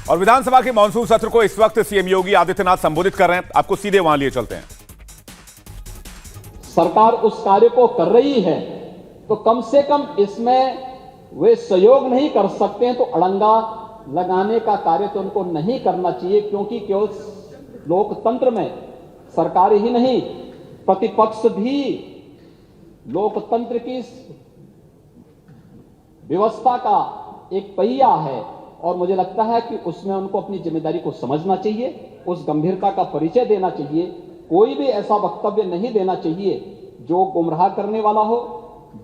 और विधानसभा के मानसून सत्र को इस वक्त सीएम योगी आदित्यनाथ संबोधित कर रहे हैं। आपको सीधे वहां लिए चलते हैं। सरकार उस कार्य को कर रही है तो कम से कम इसमें वे सहयोग नहीं कर सकते हैं तो अड़ंगा लगाने का कार्य तो उनको नहीं करना चाहिए, क्योंकि केवल लोकतंत्र में सरकार ही नहीं प्रतिपक्ष भी लोकतंत्र की व्यवस्था का एक पहिया है और मुझे लगता है कि उसमें उनको अपनी जिम्मेदारी को समझना चाहिए, उस गंभीरता का परिचय देना चाहिए। कोई भी ऐसा वक्तव्य नहीं देना चाहिए जो गुमराह करने वाला हो,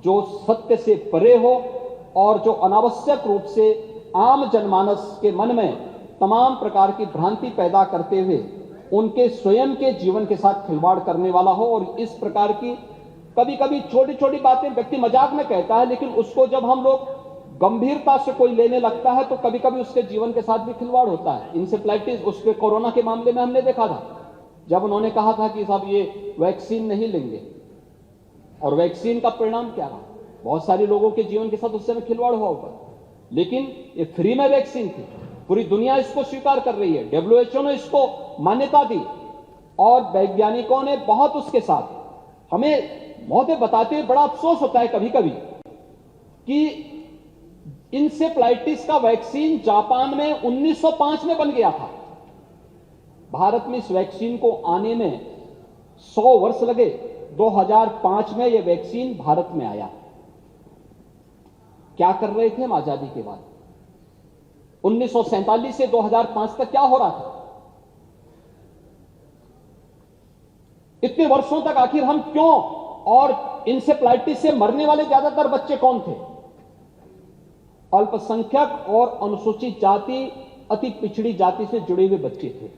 जो सत्य से परे हो और जो अनावश्यक रूप से आम जनमानस के मन में तमाम प्रकार की भ्रांति पैदा करते हुए उनके स्वयं के जीवन के साथ खिलवाड़ करने वाला हो। और इस प्रकार की कभी कभी छोटी छोटी बातें व्यक्ति मजाक में कहता है, लेकिन उसको जब हम लोग गंभीरता से कोई लेने लगता है तो कभी कभी उसके जीवन के साथ भी खिलवाड़ होता है। इंसेफ्लाइटिस उसके कोरोना के मामले में हमने देखा था, जब उन्होंने कहा था कि साहब ये वैक्सीन नहीं लेंगे, और वैक्सीन का परिणाम क्या रहा, बहुत सारे लोगों के जीवन के साथ उस समय खिलवाड़ हुआ ऊपर। लेकिन ये फ्री में वैक्सीन थी, पूरी दुनिया इसको स्वीकार कर रही है, WHO ने इसको मान्यता दी और वैज्ञानिकों ने बहुत उसके साथ हमें मौतें बताते हुए बड़ा अफसोस होता है कभी कभी कि इंसेफ्लाइटिस का वैक्सीन जापान में 1905 में बन गया था। भारत में इस वैक्सीन को आने में 100 वर्ष लगे। 2005 में यह वैक्सीन भारत में आया। क्या कर रहे थे हम आजादी के बाद? 1947 से 2005 तक क्या हो रहा था? इतने वर्षों तक आखिर हम क्यों, और इंसेफ्लाइटिस से मरने वाले ज्यादातर बच्चे कौन थे? अल्पसंख्यक और अनुसूचित जाति, अति पिछड़ी जाति से जुड़े हुए बच्चे थे।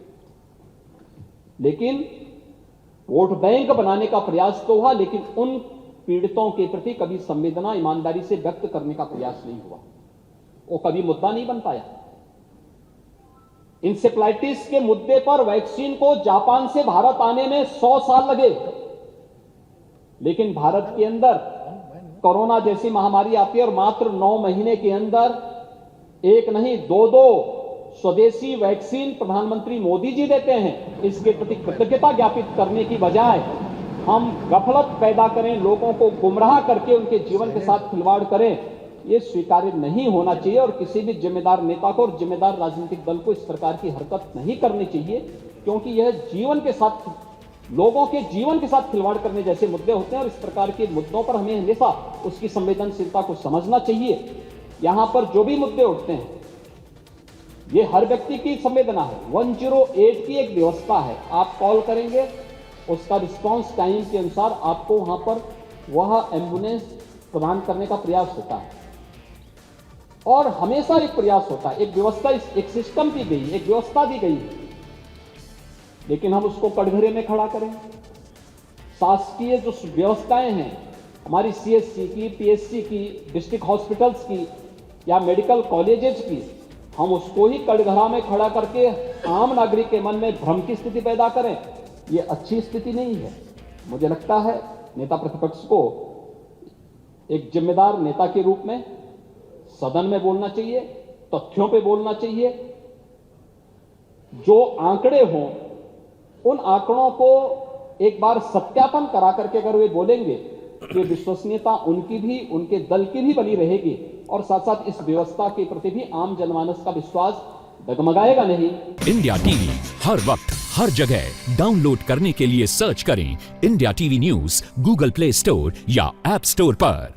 लेकिन वोट बैंक बनाने का प्रयास तो हुआ, लेकिन उन पीड़ितों के प्रति कभी संवेदना ईमानदारी से व्यक्त करने का प्रयास नहीं हुआ। वो कभी मुद्दा नहीं बन पाया। इंसेफ्लाइटिस के मुद्दे पर वैक्सीन को जापान से भारत आने में 100 साल लगे, लेकिन भारत के अंदर कोरोना जैसी महामारी आती है और मात्र 9 महीने के अंदर एक नहीं 2 स्वदेशी वैक्सीन प्रधानमंत्री मोदी जी देते हैं। इसके प्रति कृतज्ञता ज्ञापित करने की बजाय हम गफलत पैदा करें, लोगों को गुमराह करके उनके जीवन के साथ खिलवाड़ करें, यह स्वीकार्य नहीं होना चाहिए। और किसी भी जिम्मेदार नेता को और जिम्मेदार राजनीतिक दल को इस प्रकार की हरकत नहीं करनी चाहिए, क्योंकि यह जीवन के साथ, लोगों के जीवन के साथ खिलवाड़ करने जैसे मुद्दे होते हैं और इस प्रकार के मुद्दों पर हमें हमेशा उसकी संवेदनशीलता को समझना चाहिए। यहां पर जो भी मुद्दे उठते हैं ये हर व्यक्ति की संवेदना है। 108 की एक व्यवस्था है, आप कॉल करेंगे, उसका रिस्पांस टाइम के अनुसार आपको वहां पर वह एम्बुलेंस प्रदान करने का प्रयास होता है और हमेशा एक प्रयास होता है, एक व्यवस्था, एक सिस्टम दी गई, एक व्यवस्था दी गई है, लेकिन हम उसको कटघरे में खड़ा करें। शासकीय जो व्यवस्थाएं हैं हमारी CHC की, PHC की, डिस्ट्रिक्ट हॉस्पिटल्स की या मेडिकल कॉलेजेस की, हम उसको ही कटघरा में खड़ा करके आम नागरिक के मन में भ्रम की स्थिति पैदा करें, ये अच्छी स्थिति नहीं है। मुझे लगता है नेता प्रतिपक्ष को एक जिम्मेदार नेता के रूप में सदन में बोलना चाहिए, तथ्यों पे बोलना चाहिए। जो आंकड़े हों उन आंकड़ों को एक बार सत्यापन करा करके अगर वे बोलेंगे तो विश्वसनीयता उनकी भी, उनके दल की भी बनी रहेगी और साथ साथ इस व्यवस्था के प्रति भी आम जनमानस का विश्वास डगमगाएगा नहीं। इंडिया टीवी हर वक्त हर जगह डाउनलोड करने के लिए सर्च करें India TV news Google play store या ऐप स्टोर पर।